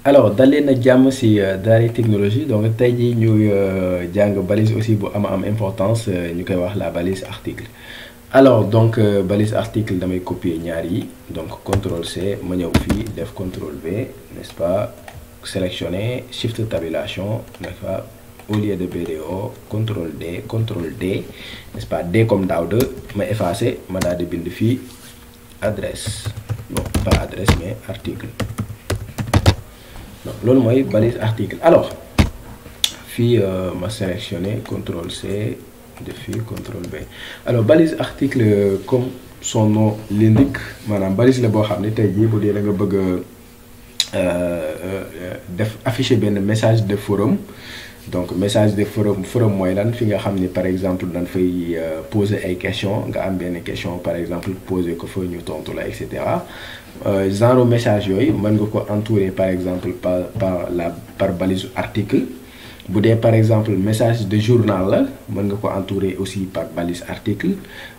alors dal leen ak jàmm si Daara technologie donc tey jii ñuy jàng balise aussi bu am importance ñu koy wax la balise article. alors donc balise article damay copier ñaar yi donc CTRL C ma ñëw fii def CTRL V n'est-ce pas sélectionner shift tabulation n'est-ce pas au lieu de BDO CTRL D n'est-ce pas D comme Daouda ma effacer ma daal di bind fii adresse bon pas adresse mais article. donc loolu mooy balise article. alors fii ma sélectionner CTRL C def fii CTRL B. alors balise article comme son nom l'indique maanaam balise la boo xam ne tey jii bu dee da nga bëgg def afficher benn message de forum. donc message de forum mooy lan fi nga xam ni par exemple dañ fay poser ay questions nga am benn question par exemple poser ko fa ñu tontu la et cetera genre message yooyu mën nga ko entourer par exemple par balise article. bu dee par exemple message de journal la mën nga ko entourer aussi par balise article.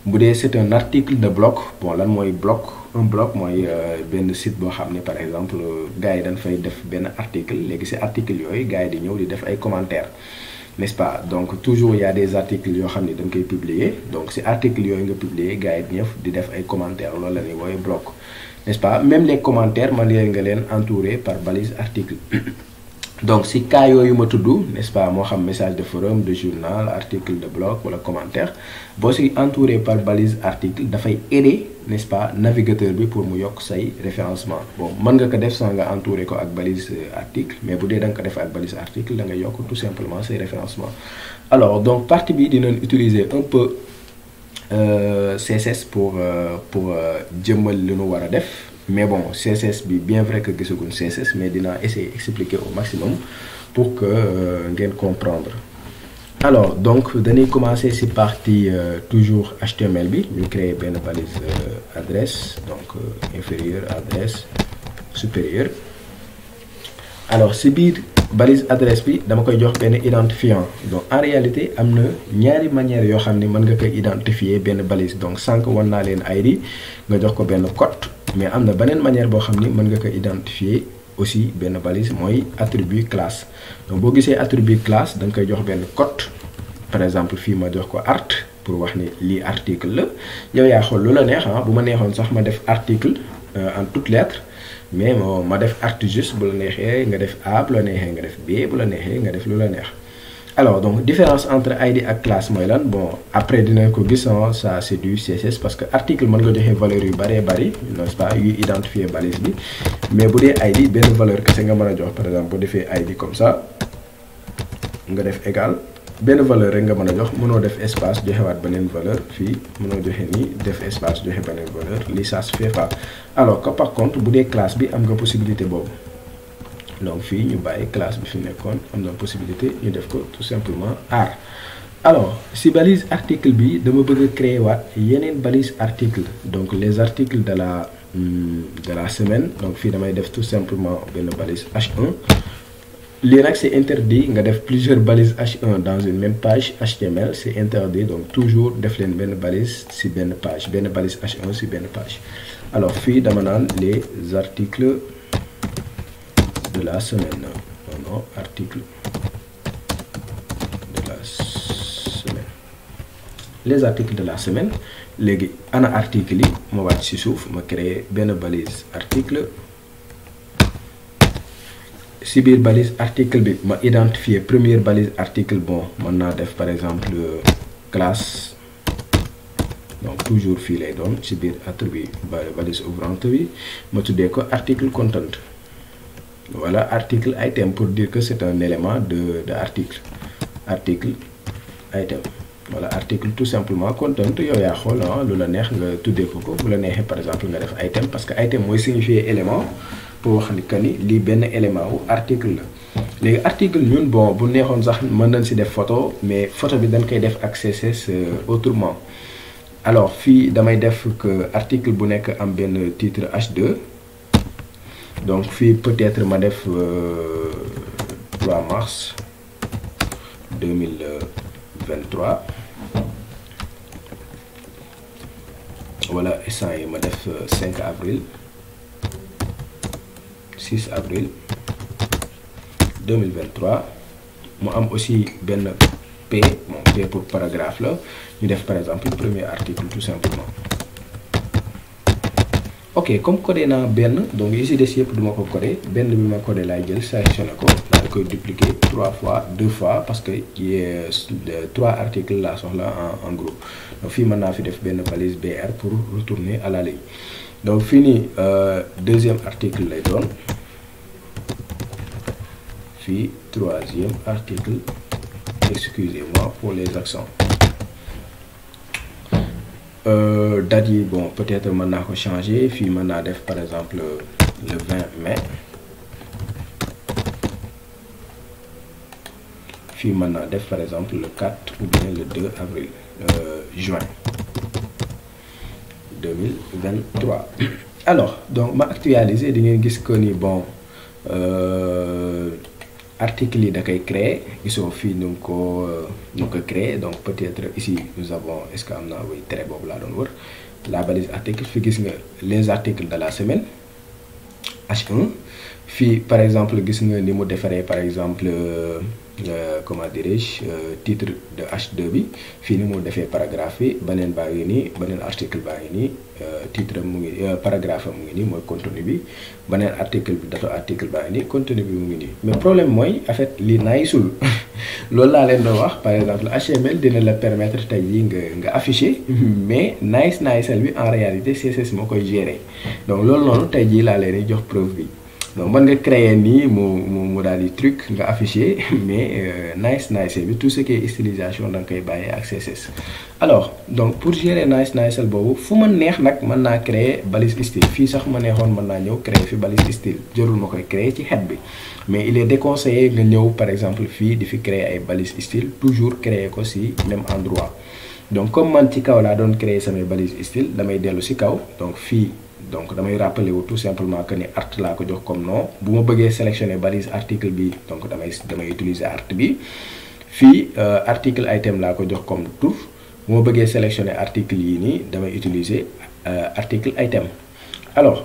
bu dee c'est un article de blog bon lan mooy blog un blog mooy benn site boo xam ne par exemple gars yi dañ fay def benn article léegi ci article yooyu gars yi di ñëw di def ay commentaires n'est-ce pas donc toujours il y a des articles yoo xam ne dañ koy publier donc ci article yooyu nga publier gars yi di def ay commentaires loolu la ñuy woowe blog n'est-ce pas même les commentaires man nga leen entourer par balise article. donc si cas yooyu ma tudd n'est-ce pas moo xam message de forum de journal article de blog wala commentaire boo si entouré par balise article dafay aider n'est-ce pas navigateur bi pour mu yokk say référencement. bon mën nga ko def sans nga entouré ko ak balise article mais bu dee da nga ko def ak balise article da nga yokk tout simplement say référencement. alors donc partie bi dinañ utiliser un peu CSS pour jëmmal li nu war a def. mais bon CSS bi bien vrai que gisaguñ CSS mais dinaa essayer expliquer au maximum pour que ngeen comprendre. alors donc dañuy commencer ci partie toujours HTML bi ñu créer benn balise adresse donc inférieur adresse supérieur. alors ci biir balise adresse bi dama koy jox benn identifiant donc en réalité am na ñaari manière yoo xam ne mën nga koy identifier benn balise donc sànq wan naa leen ID nga jox ko benn code. mais am na beneen manière boo xam ni mën nga ko identifier aussi benn balise mooy attribut classe. donc boo gisee attribut classe da nga koy jox benn code par exemple fii ma jox ko art pour wax ni lii article la yow yaa xool lu la neex bu ma neexoon sax ma def article en toutes lettres mais ma def art juste bu la neexee nga def A bu la neexee nga def B bu la neexee nga def lu la neex. alors donc différence entre ID ak classe mooy lan bon après dinañ ko gis ça c'est du CSS parce que article mën nga joxe valeur yu bari n'est-ce pas yuy identifier balise bi mais bu dee ID benn valeur kese nga mën a jox par exemple bu defee ID comme ça nga def égal benn valeur rek nga mën a jox mënoo def espace joxewaat beneen valeur fii mënoo joxe nii def espace joxe beneen valeur lii ça se fait pas. alors que par contre bu dee classe bi am nga possibilité boobu. donc fii ñu bàyyi classe bi fi nekkoon am na possibilité ñu def ko tout simplement art. alors si balise article bi dama bëgg a créer waat yeneen balise article donc les articles de la semaine donc fii damay def tout simplement benn balise H1 lii nag c'est interdit nga def plusieurs balises H1 dans une même page HTML c'est interdit donc toujours def leen benn balise ci benn page benn balise H1 ci benn page. alors fii dama naan les articles de la semaine non article de la semaine les articles de la semaine léegi ana article yi ma wàcc ci suuf ma créer benn balise article ci biir balise article bi ma identifier première balise article bon mën naa def par exemple classe donc toujours fii lay doon ci biir attribut balise ouvrante bi ma tuddee ko article content. voilà article item pour dire que c'est un élément de article item voilà article tout simplement content yow yaa xool lu la neex nga tuddee ko bu la neexee par exemple nga def item parce que item mooy signifier élément pour wax ni que ni lii benn élément wu article la. léegi article ñun bon bu neexoon sax mën nañ ci def photo mais photo bi dañ koy def ak CSS autrement. alors fii damay def que article bu nekk am benn titre H2. donc fii peut-être ma def 3 mars 2023 wala instant yi ma def 5 avril 6 avril 2023 mu am aussi benn P, bon P pour paragraphe là ñu def par exemple premier article tout simplement. ok comme codé naa benn donc ici des yëpp duma ko codé benn bi ma codé laay jël sélectionné ko daal koy dupliquer 3 fois 2 fois parce que yi 3 articles laa soxla en gros. donc fii mën naa fi def benn balise BR pour retourner à la ligne. donc fii nii deuxième article lay doon, fii troisième article, excusez-moi pour les accents. Date yi bon peut-être mën naa ko changer, fii mën naa def par exemple le 20 mai, fii mën naa def par exemple le 4 ou bien le 2 avril juin 2023. alors donc ma actualiser di ngeen gis que ni bon article yi da koy créer, gisoo fii nu ko créer. donc peut-être ici nous avons, est-ce que am na way trait boobu laa doon wër, la balise article. fi gis nga les articles de la semaine H1. fii par exemple gis nga ni mu defaree par exemple comment dirais-je titre de H2 bi, fii ni mu defee paragraphe bi, beneen baa ngi nii, beneen article baa ngi nii, titre mu ngi paragraphe mu ngi nii mooy contenu bi, beneen article bi date article baa ngi nii, contenu bi mu ngi nii. mais problème mooy en fait lii naaysul loolu laa leen doon wax. par exemple HTML dina la permettre tey jii nga afficher mais naayisal bi en réalité CSS moo koy gérer. donc loolu noonu tey jii laa leen di jox preuve bi. donc mën nga créer nii mu daal di truc nga afficher mais nice bi tout ce qui est stylisation da nga koy bàyyee ak CSS. alors donc pour gérer niceal boobu fu ma neex nag mën naa créer balise style. fii sax ma neexoon mën naa ñëw créer fi balise style, jarul ma koy créer ci head bi. mais il est déconseillé nga ñëw par exemple fii di fi créer ay balise style, toujours créer ko si même endroit. donc comme man ci kaw laa doon créer samay balise style, damay dellu si kaw. donc fii donc damay rappeler wu tout simplement que ni art laa ko jox comme nom. bu ma bëggee sélectionner balise article bi, donc damay utiliser art bi. fii article item laa ko jox comme tour. bu ma bëggee sélectionner article yi nii, damay utiliser article item. alors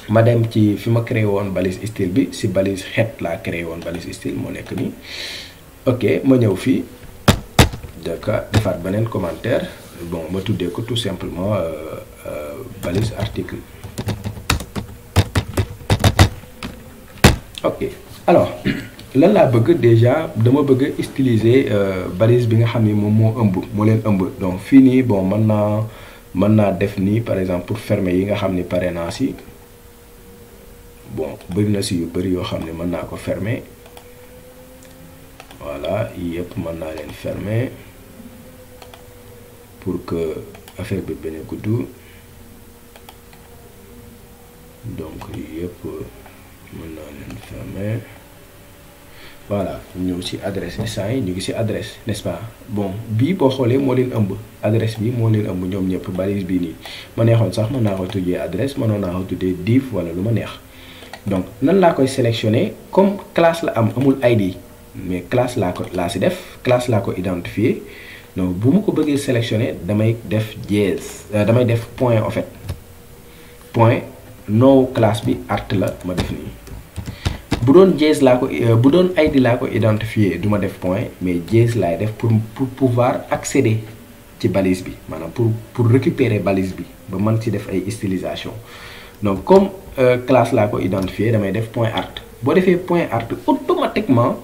ma dem ci fi ma créé woon balise style bi, si balise head laa créé woon balise style moo nekk nii. ok ma ñëw fii defaat beneen commentaire. bon ma tuddee ko tout simplement balise article. ok alors lan laa bëgg déjà, dama bëgg utiliser balise bi nga xam ni moom moo leen ëmb. donc fii nii bon mën naa def nii par exemple pour fermer yi nga xam ni pare naa si. bon bëri na si yu bëri yoo xam ne mën naa ko fermer. voilà yëpp mën naa leen fermer pour que affaire bi bañ a gudd. donc yëpp mën naa leen fermer. voilà ñëw ci adresse instant yi ñu ngi ci adresse, n'est-ce pas. bon bii boo xoolee moo leen ëmb, adresse bi moo leen ëmb ñoom ñëpp balise bii nii. ma neexoon sax mën naa ko tuddee adresse, mënoon naa ko tuddee div wala lu ma neex. donc nan laa koy sélectionner, comme classe la amul ID mais classe laa ci def, classe laa ko identifier. donc bu ma ko bëggee sélectionner damay def dièse, damay def point en fait. point nom classe bi art la ma def nii. bu doon dièse laa ko bu doon ID laa ko identifier du ma def point, mais dièse laay def pour pouvoir accéder ci balise bi, maanaam pour récupérer balise bi ba mën ci def ay stylisation. donc comme classe laa ko identifier damay def point art. boo defee point art automatiquement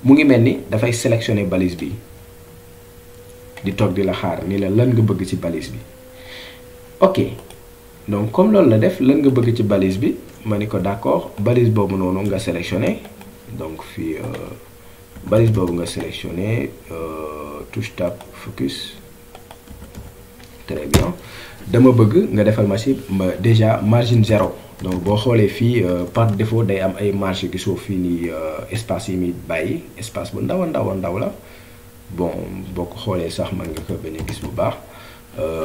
mu ngi mel ni dafay sélectionner balise bi di toog di la xaar ni la lan nga bëgg ci balise bi. ok donc comme loolu la def, lan nga bëgg ci balise bi, ma ni ko d'accord, balise boobu noonu nga sélectionner. donc fii balise boobu nga sélectionner, touche tab focus. très bien. dama bëgg nga defal ma ci déjà margin 0. donc boo xoolee fii par défaut day am ay marge, gisoo fii nii espace yi muy bàyyi, espace bu ndaw la. bon boo ko xoolee sax man nga ko bañ a gis bu baax.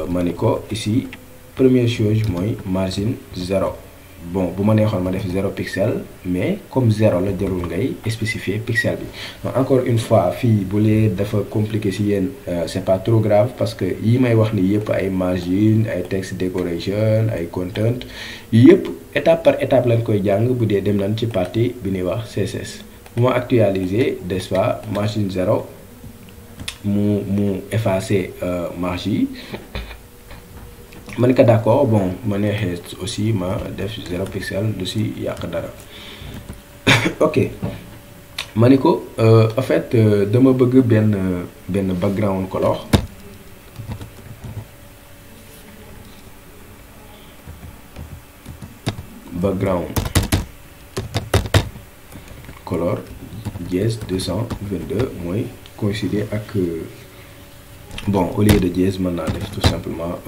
ma ni ko ici première chose mooy margin 0. bon bu ma neexoon ma def 0 pixel mais comme 0 la jarul ngay spécifier pixel bi. Donc encore une fois fii bu lee dafa compliqué si yéen c'est pas trop grave parce que yi may wax ni yëpp ay margin ay text decoration ay content yëpp étape par étape lañ koy jàng bu dee dem nañ ci partie bi ñuy wax CSS. bu ma actualiser n'est-ce pas margin 0 mu effacer marge yi. man ka d'accord bon ma neexee aussi ma def 0 pixel du si yàq dara ok ma ni ko en fait dama bëgg benn background color dièse 222 mooy coïncider ak bon au lieu de dièse mën naa def tout simplement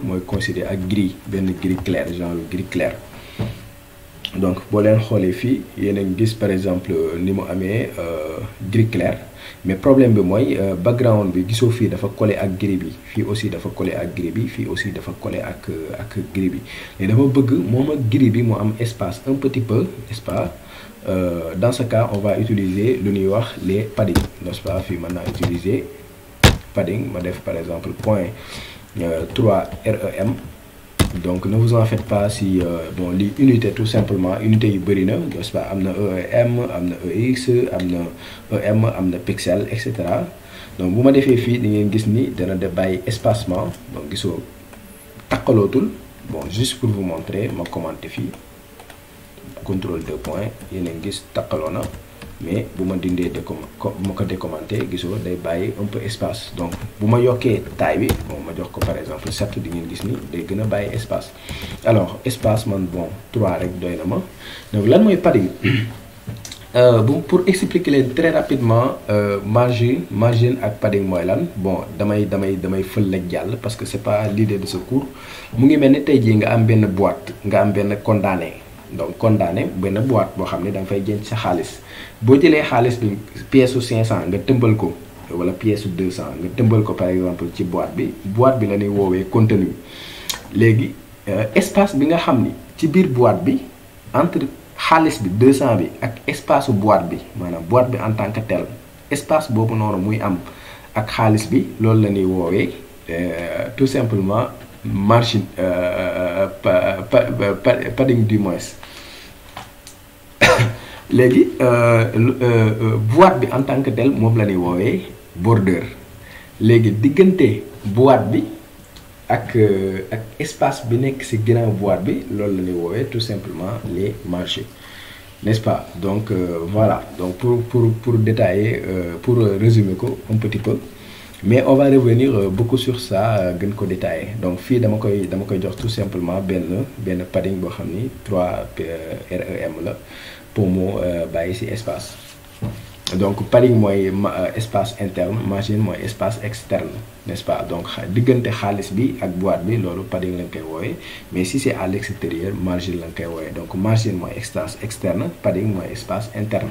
mooy coïncider ak gris benn gris clair genre gris clair. Donc boo leen xoolee fii yéen a ngi gis par exemple ni mu amee gris clair mais problème bi mooy background bi gisoo fii dafa collé ak gris bi fii aussi dafa collé ak gris bi fii aussi dafa collé ak gris bi mais dama bëgg moom ak gris bi mu am espace un petit peu n'est-ce pas. Dans ce cas on va utiliser lu ñuy wax les padding n'est-ce pas fii mën naa utiliser padding ma def par exemple point 3 REM. Donc ne vous en faites pas si bon li unité tout simplement unité yu bëri na n'est-ce pas am na EEM am na EX am na EM am na pixel et cetera. Donc bu ma defee fii di ngeen gis ni dana def bàyyi espacement donc gisoo takkalootul bon juste pour vous montrer ma commenter fii contrôle 2 points yéen a ngi gis takkaloo na mais bu ma dindee bu ma ko décommenter gisoo day bàyyi un peu espace. Donc bu ma yokkee taille bi bon ma jox ko par exemple 7 di ngeen gis ni day gën a bàyyi espace. Alors espace man bon 3 rek doy na ma. Donc lan mooy padding pour expliquer leen très rapidement margin ak padding mooy lan bon damay fël rek jàll parce que c'est pas l'idée de ce cours. Mu ngi mel ni tey jii nga am benn boîte nga am benn condamné. Donc condamné benn boîte boo xam ne da nga fay jënd sa xaalis boo jëlee xaalis bi pièce su 500 nga tëmbal ko wala pièce su 200 nga tëmbal ko par exemple ci boîte bi la ñuy woowee contenu. Léegi espace bi nga xam ni ci biir boîte bi entre xaalis bi 200 bi ak espace su boîte bi maanaam boîte bi en tant que tel espace boobu noonu muy am ak xaalis bi loolu la ñuy woowee tout simplement margin padding du moins. Léegi boîte bi en tant que tel moom la ñuy woowee border. Léegi diggante boîte bi ak espace bi nekk ci ginnaaw boîte bi loolu la ñuy woowee tout simplement les marges, n'est-ce pas. Donc voilà donc pour détailler pour résumer ko un petit peu. Mais on va revenir beaucoup sur ça gën ko détailler. Donc fii dama koy jox tout simplement benn padding boo xam ni 3 REM la pour mu bàyyi ci espace. Donc padding mooy espace interne margin mooy espace externe, n'est-ce pas. Donc diggante xaalis bi ak boîte bi loolu padding lañ koy wooye mais si c'est à l'extérieur margin lañ koy wooye. Donc margin mooy espace externe padding mooy espace interne.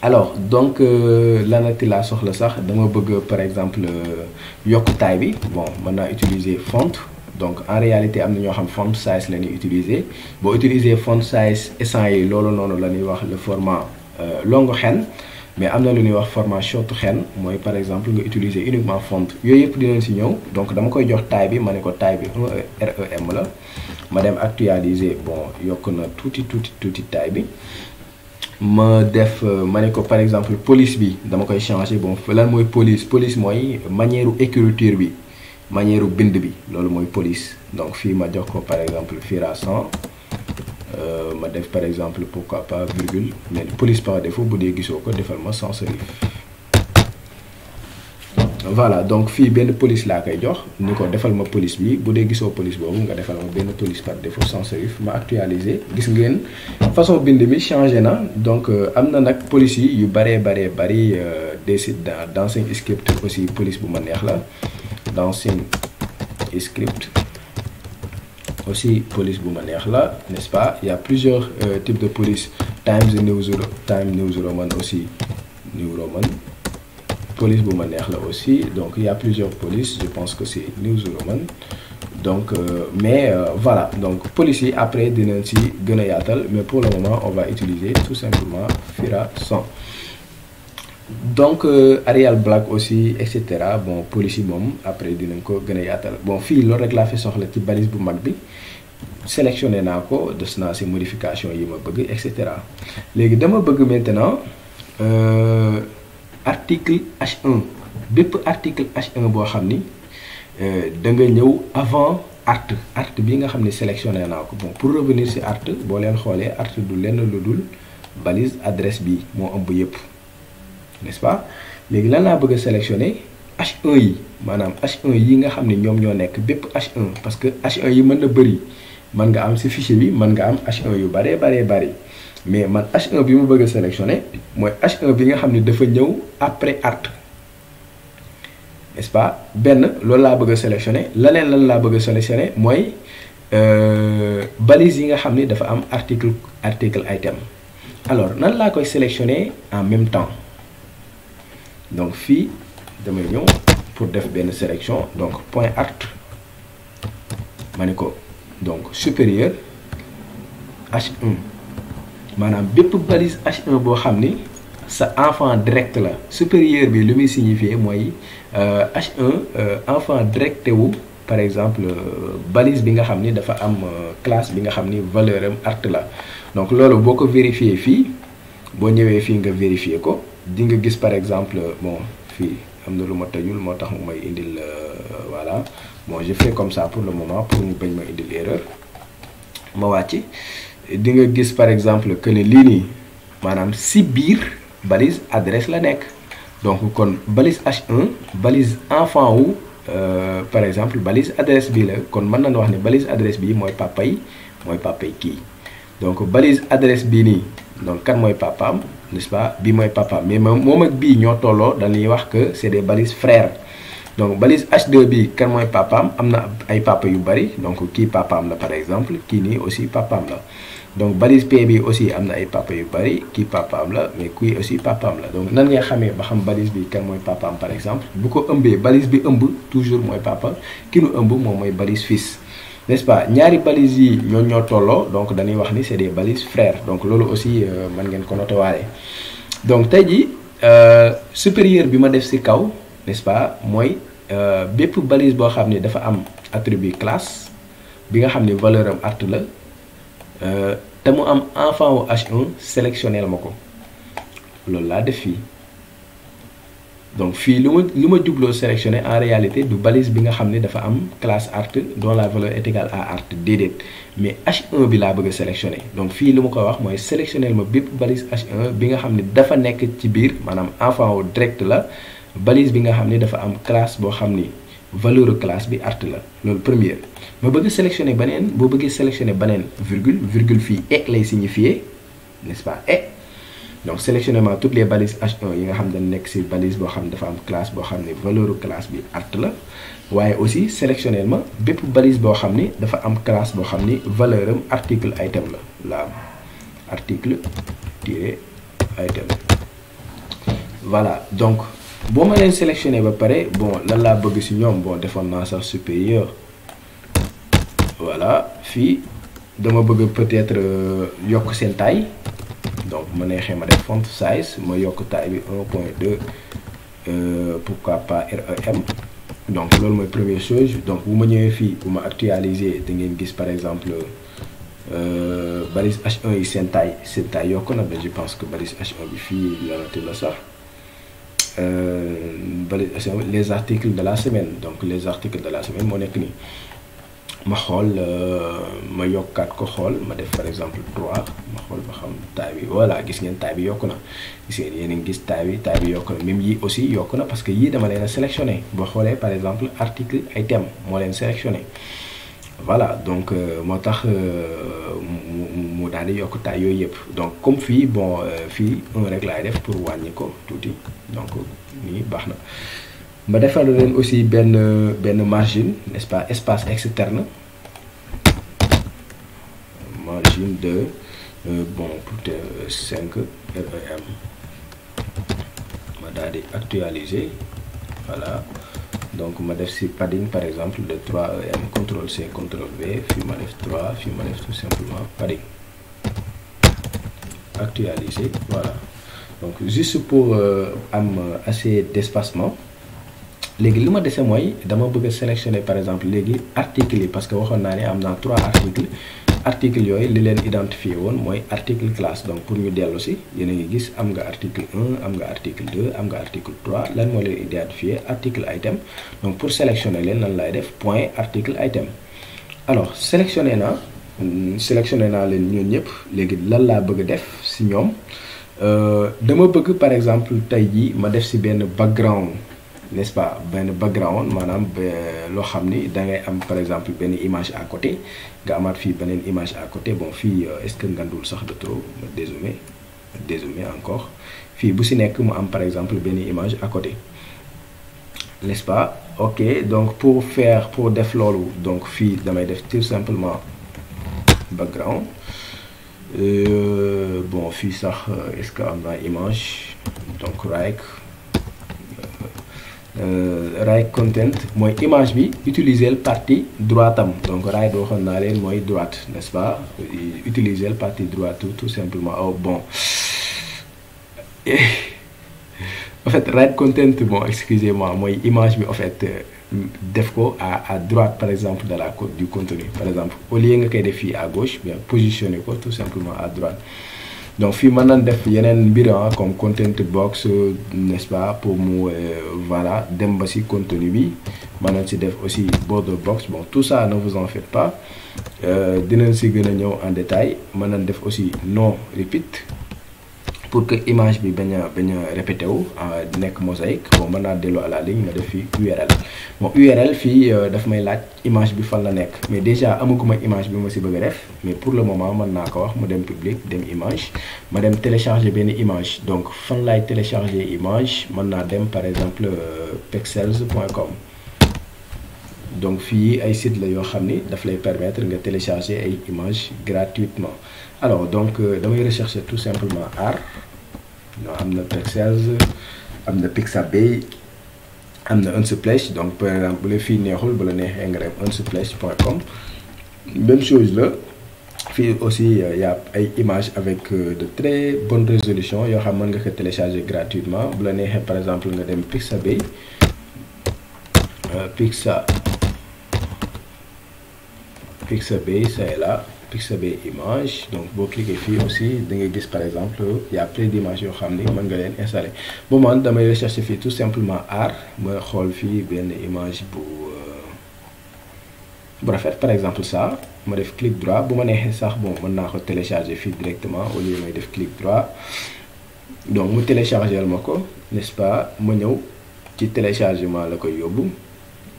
Alors donc lanati laa soxla sax dama bëgg par exemple yokk taille bi bon mën naa utiliser font. Donc en réalité am na ñoo xam font size la ñuy utiliser boo utiliser font size essence yi loolu noonu la ñuy wax le format longue hen mais am na lu ñuy wax format short hen mooy par exemple nga utiliser uniquement font yooyu yëpp dinañ ci ñëw. Donc dama koy jox taille bi ma ne ko taille bi REM la ma dem actualiser bon yokk na tuuti taille bi. Ma def ma ne ko par exemple police bi dama koy changer bon lan mooy police mooy manière écriture bi manière bind bi loolu mooy police. Donc fii ma jox ko par exemple fira 100 ma def par exemple pourquoi pas virgule mais police par défaut bu dee gisoo ko defal ma sans serif. Voilà donc fii benn police laa koy jox ni ko defal ma police bi bu dee gisoo police boobu nga defal ma benn police par défaut sans serif. Ma actualiser gis ngeen façon bind mi changé na. Donc am na nag police yi yu bari des sites Dancing Script aussi police bu ma neex la. Dancing Script aussi police bu ma neex la, n'est-ce pas. Il y a plusieurs types de police. Time News Roman aussi New Roman police bu ma neex la aussi. Donc il y a plusieurs polices je pense que c'est News Roman. donc mais voilà, donc police yi après dinañ ci gën a yaatal, mais pour le moment on va utiliser tout simplement Fira 100. donc Arial Black aussi et cetera. Bon police yi moom après dinañ ko gën a yaatal. Bon fii loolu rek laa fi soxla ci balise bu mag bi, sélectionné naa ko, des naa ci modification yi ma bëgg et cetera. léegi dama bëgg maintenant article H1, bépp article H1 boo xam ni da nga ñëw avant art bi nga xam ne sélectionné naa ko. Bon pour revenir ci art, boo leen xoolee art du lenn lu dul balise adresse bi moo ëmb yëpp, n'est-ce pas. léegi lan laa bëgg a sélectionner H1 yi, maanaam H1 yi nga xam ne ñoom ñoo nekk bépp H1, parce que H1 yi mën na bëri, mën nga am ci fichier bi mën nga am H1 yu bari, mais man H1 bi mu bëgg a sélectionner mooy H1 bi nga xam ne dafa ñëw après art, n'est-ce pas. benn loolu laa bëgg a sélectionner. lan laa bëgg a sélectionner mooy balise yi nga xam ne dafa am article item. alors nan laa koy sélectionner en même temps. donc fii damay ñëw pour def benn sélection, donc point art ma ne ko donc supérieur H1, maanaam bépp balise H1 boo xam ni sa enfant direct la. supérieur bi lu muy signifier mooy H1 enfant directé wu par exemple balise bi nga xam ni dafa am classe bi nga xam ni valeur am art la. donc loolu boo ko vérifier fii, boo ñëwee fii nga vérifier ko, di nga gis par exemple bon fii am na lu ma tëjul moo tax mu may indil voilà. bon je fais comme ça pour le moment pour mu bañ ma indil erreur. ma wàcc di nga gis par exemple que ne lii nii maanaam si biir balise adresse la nekk. donc kon balise H1 balise enfant wu par exemple balise adresse bii la, kon mën nañu wax ne balise adresse bii mooy papa yi kii. donc balise adresse bii nii, donc kan mooy papaam, n'est-ce pas. bii mooy papaam, mais moom ak bii ñoo tolloo, dañuy wax que c'est des balises frères. donc balise H2 bi kan mooy papaam, am na ay papa yu bari, donc kii papaam la par exemple, kii nii aussi papaam la. donc balise P bi aussi am na ay papa yu bari, kii papaam la, mais kii aussi papaam la. donc nan ngay xamee ba xam balise bi kan mooy papaam par exemple, bu ko ëmbee balise bi ëmb toujours mooy papa, ki nu ëmb moom mooy balise fils, n'est-ce pas. ñaari balises yi ñoo tolloo, donc dañuy wax ni c'est des balises frères. donc loolu aussi mën ngeen ko noter waale. donc tey jii supérieur bi ma def ci kaw, n'est-ce pas, mooy bépp balise boo xam ne dafa am attribut classe bi nga xam ne valeur am art la, te mu am enfant wu H1 sélectionnel ma ko, loolu laa def fii. donc fii lu ma jubloo sélectionner en réalité du balise bi nga xam ne dafa am classe art dont la valeur est égale à art, déedéet, mais H1 bi laa bëgg a sélectionner. donc fii lu ma ko wax mooy sélectionner ma bépp balise H1 bi nga xam ne dafa nekk ci biir, maanaam enfant wu direct la, balise bi nga xam ne dafa am classe boo xam ni valeur classe bi art la, loolu première. ma bëgg sélectionner beneen, boo bëggee sélectionner beneen virgule fii et lay signifier, n'est-ce pas, et donc sélectionner ma toutes les balises H1 yi nga xam ne nekk ci balise boo xam ne dafa am classe boo xam ne valeur classe bi art la, waaye aussi sélectionner ma bépp balise boo xam ni dafa am classe boo xam ni valeur am article item la article tiré item. voilà, donc boo ma leen sélectionner ba pare, bon lan laa bëgg ci ñoom, bon defoon naa sax supérieur. voilà, fii dama bëgg peut-être yokk seen taille, donc ma neexee ma def font size, ma yokk taille bi 1.2, pourquoi pas REM. donc loolu mooy première chose. donc bu ma ñëwee fii bu ma actualiser da ngeen gis par exemple balise H1 yi seen taille yokk na ba je pense que balise H1 bi fii la noté la sax. balise H1 les articles de la semaine, donc les articles de la semaine moo nekk nii. ma xool ma yokkaat ko xool, ma def par exemple 3, ma xool ba xam taille bi, voilà gis ngeen taille bi yokk na, gis ngeen yéen a ngi gis taille bi yokk na. même yii aussi yokk na parce que yii dama leen a sélectionné. boo xoolee par exemple article item moo leen sélectionné. voilà, donc moo tax mu daal di yokk taille yooyu yëpp. donc comme fii bon fii 1 rek laay def pour wàññi ko tuuti, donc nii baax na. ma defal leen aussi benn margin, n'est-ce pas, espace externe, margin de bon peut-être 5 rem. ma daal di actualiser, voilà, donc ma def si padding par exemple de 3em, CTRL C CTRL V, fii ma def 3, fii ma def tout simplement padding. Actualiser, voilà. Donc juste pour am assez d'espacement. léegi li ma dese mooy dama bëgg a sélectionner par exemple léegi articles yi parce que waxoon naa ne am naa 3 articles yooyu li leen identifié woon mooy article classe. donc pour ñu dellu si yéen a ngi gis am nga article 1 am nga article 2 am nga article 3 lan moo leen identifié article item. donc pour sélectionner leen nan laay def point article item. alors sélectionné naa leen ñoom ñëpp. léegi lan laa bëgg a def si ñoom dama bëgg par exemple tey jii ma def si benn background, n'est-ce pas, benn background maanaam loo xam ni da ngay am par exemple benn image à côté nga amaat fii beneen image à côté. bon fii est-ce que ngandul sax de trop, ma dézoomer encore. fii bu si nekk mu am par exemple benn image à côté, n'est-ce pas. ok, donc pour def loolu, donc fii damay def tout simplement background. bon fii sax est-ce que am naa image, donc right content mooy image bi utiliser le partie droite am. donc right waxoon naa leen mooy droite, n'est-ce pas, utiliser le partie droite tout simplement. oh bon en fait right content, bon excusez-moi, mooy image bi en fait def ko à droite par exemple de du contenu. par exemple au lieu nga koy def fii à gauche, bien positionner ko tout simplement à droite. donc fii mën nañ def yeneen mbir comme content box, n'est-ce pas, pour mu voilà dem ba ci contenu bi. mën nañ ci def aussi border box. bon tout ça ne vous en faites pas, dinañ ci gën a ñëw en détail. mën nañ def aussi no repeat pour que image bi bañ a répété wu nekk mosaïque. bon mën naa dellu à la ligne nga def fii URL. bon URL fii daf may laaj image bi fan la nekk, mais déjà amaguma image bi ma ci bëgg a def. mais pour le moment mën naa ko wax mu dem public, dem image, ma dem télécharger benn image. donc fan laay télécharger image, mën naa dem par exemple pexels.com. donc fii ay site la yoo xam ni daf lay permettre nga télécharger ay images gratuitement. alors donc damay rechercher tout simplement art. am na Pexels, am na Pixabay, am na Unsplash. donc par exemple bu la fii neexul, bu la neexee nga dem unsplash.com. même chose la fii aussi y a ay images avec de très bonne résolution yoo xam mën nga ko télécharger gratuitement. bu la neexee par exemple nga dem Pixabay, Pixabay c'est là, Pixabay image. donc boo cliquer fii aussi da ngay gis par exemple y a plein d'images yoo xam ni mën nga leen installer. bon man damay rechercher fii tout simplement art, ma xool fii benn image bu rafet par exemple ça, ma def clic droit. bu ma neexee sax bon mën naa ko télécharger fii directement au lieu may def clic droit. donc mu télécharger ma ko, n'est-ce pas. ma ñëw ci téléchargement la koy yóbbu.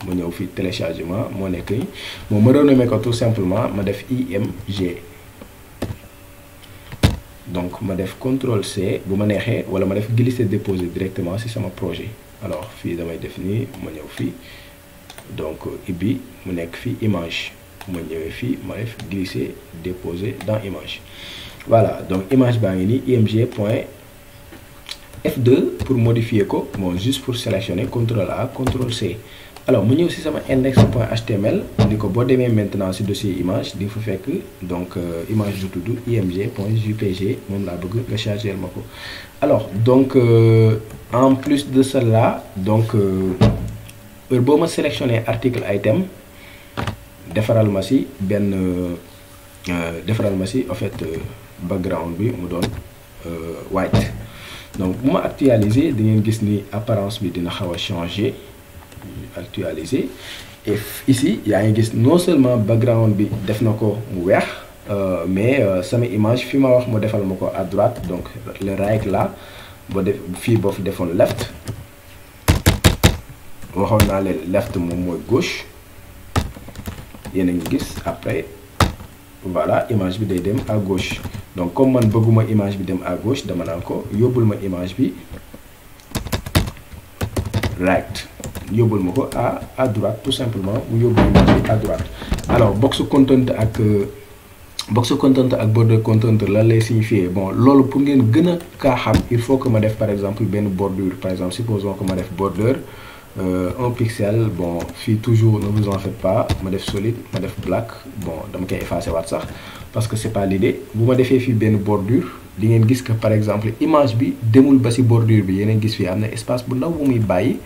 ma ñëw fii téléchargement moo nekk nii. bon ma renommer ko tout simplement, ma def IMG. donc ma def CTRL C bu ma neexee, wala ma def glisser déposer directement ci sama projet. alors fii damay def nii, ma ñëw fii donc ibi mu nekk fii image. ma ñëwee fii ma def glisser déposer dans image. voilà donc image baa ngi nii img point F2 pour modifier ko. bon juste pour sélectionner CTRL A CTRL C. alors mu ñëw ci sama index.html ni ko boo demee maintenant ci dossier image di nga fa fekk donc image bu tudd img.jpg moom laa bëgg nga charger ma ko. alors donc en plus de cela, donc heure boo ma sélectionner article item defaral ma ci benn en fait background bi mu doon white. donc bu ma actualiser di ngeen gis ni apparence bi dina xaw a changer. actualiser et ici yaa ngi gis non seulement background bi def na ko mu weex, mais sama image fi ma wax mu defal ma ko à droite. donc le right là boo def fii boo fi defoon left, waxoon naa leen left moom mooy gauche. yéen a ngi gis après voilà image bi day dem à gauche. donc comme man bëgguma image bi dem à gauche, dama naan ko yóbbul ma image bi right, yóbbul ma ko à droite tout simplement. mu yóbbul image bi à droite. alors box content ak border content lan lay signifier. bon loolu pour ngeen gën a kaa xam, il faut que ma def par exemple benn bordure. par exemple supposons que ma def border un pixel. Bon fii toujours ne vous en faites pas, ma def solide, ma def black. Bon dama koy effacer waat sax parce que c'est pas l'idée. bu ma defee fii benn bordure di ngeen gis que par exemple image bi demul ba ci bordure bi, yeneen gis fii am na espace bu ndaw bu muy bàyyi.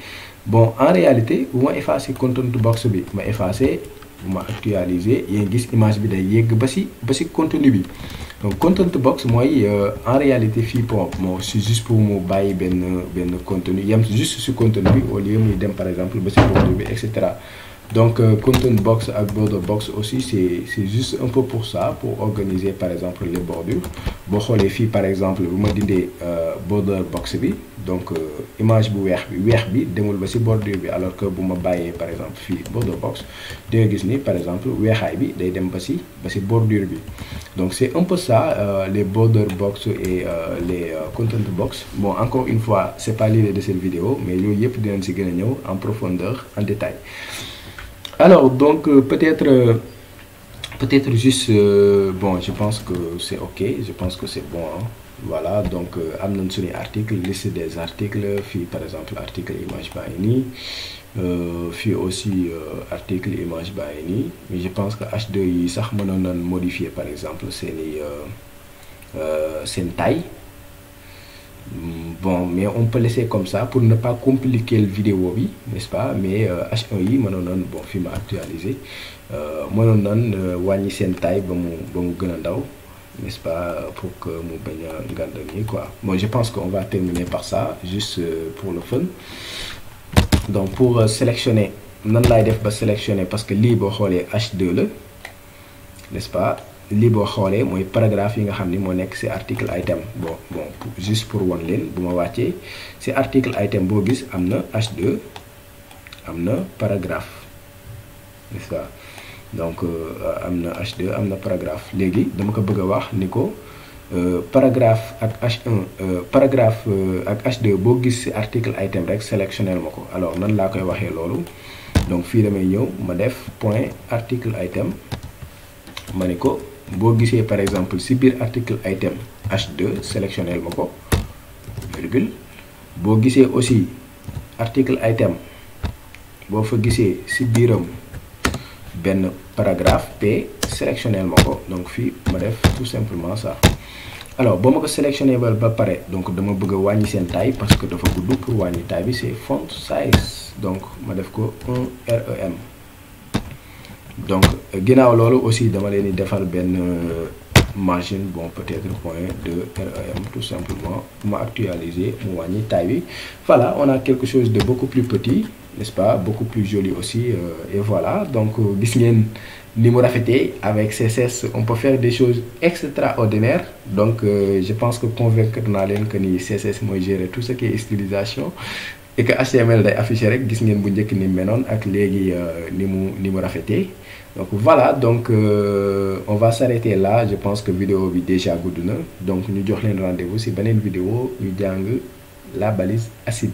Bon en réalité bu ma effacer content box bi, ma effacer, bu ma actualiser, yéen gis image bi day yegg ba ci contenu bi. Donc content box mooy en réalité fii bon c'est juste pour mu bàyyi benn contenu, yem juste ci contenu bi au lieu muy dem par exemple ba ci bordure bi, etc. Donc content box ak border box aussi c'est juste un peu pour ça, pour organiser par exemple les bordures. boo xoolee fii par exemple bu ma dindee border box bi, donc image bu weex bi demul ba ci bordure bi, alors que bu ma bàyyee par exemple fii border box di nga gis ni par exemple weexaay bi day dem ba ci bordure bi. Donc c'est un peu ça les border box et les content box. Bon encore une fois c'est pas l'idée de cette vidéo, mais yooyu yëpp dinañ ci gën a ñëw en profondeur, en détail. Alors donc peut-être juste bon je pense que c'est ok, je pense que c'est bon hein. Voilà donc am nañ suñu article, liste des articles fii par exemple article image baa ngi nii, fii aussi article image baa ngi nii, mais je pense que H2 yi sax mënoon nañ modifier par exemple seen taille. Bon mais on peut laisser comme ça pour ne pas compliquer le vidéo bi, n'est-ce pas, mais H1 yi mënoon nañ bon fi ma actualiser mënoon nañ wàññi seen taille ba mu gën a ndaw, n'est-ce pas, pour que mu bañ a ngandal nii quoi. Bon je pense qu'on va terminer par ça juste pour le fun. Donc pour sélectionner nan laay def ba sélectionner, parce que lii boo xoolee H2 la, n'est-ce pas, lii boo xoolee mooy paragraphe yi nga xam ni moo nekk ci article item. Bon juste pour wan leen, bu ma wàccee ci article item boo gis am na H2, am na paragraphe, n'est-ce pas. Donc am na H2 am na paragraphe. Léegi dama ko bëgg a wax ni ko paragraphe ak H1 paragraphe ak H2 boo gis ci article item rek sélectionnel ma ko. Alors nan laa koy waxee loolu, donc fii damay ñëw ma def point article item, ma ne ko boo gisee par exemple ci biir article item H2 sélectionnel ma ko, virgule. boo gisee aussi article item boo fa gisee ci biiram benn paragraphe P, sélectionnel ma ko, donc fii ma def tout simplement ça. Alors boo ma ko sélectionné ba pare, donc dama bëgg a wàññi seen taille parce que dafa gudd, pour wàññi taille bi c'est font size, donc ma def ko 1 rem. donc ginnaaw loolu aussi dama leen di defal benn margin, bon peut-être point de rem tout simplement, ma actualiser mu wàññi taille bi. Voilà, on a quelque chose de beaucoup plus petit, n'est-ce pas, beaucoup plus joli aussi, et voilà. Donc gis ngeen ni mu rafetee. Avec CSS on peut faire des choses extraordinaires. Donc je pense que convaincre naa leen que ni CSS mooy gérer tout ce qui est stylisation, et que HTML day affiché rek. Gis ngeen bu njëkk ni menoon ak léegi ni mu rafetee. Donc voilà, donc on va s'arrêter là. Je pense que vidéo bi déjà gudd na, donc ñu jox leen rendez-vous ci beneen vidéo ñu jàng la balise acide.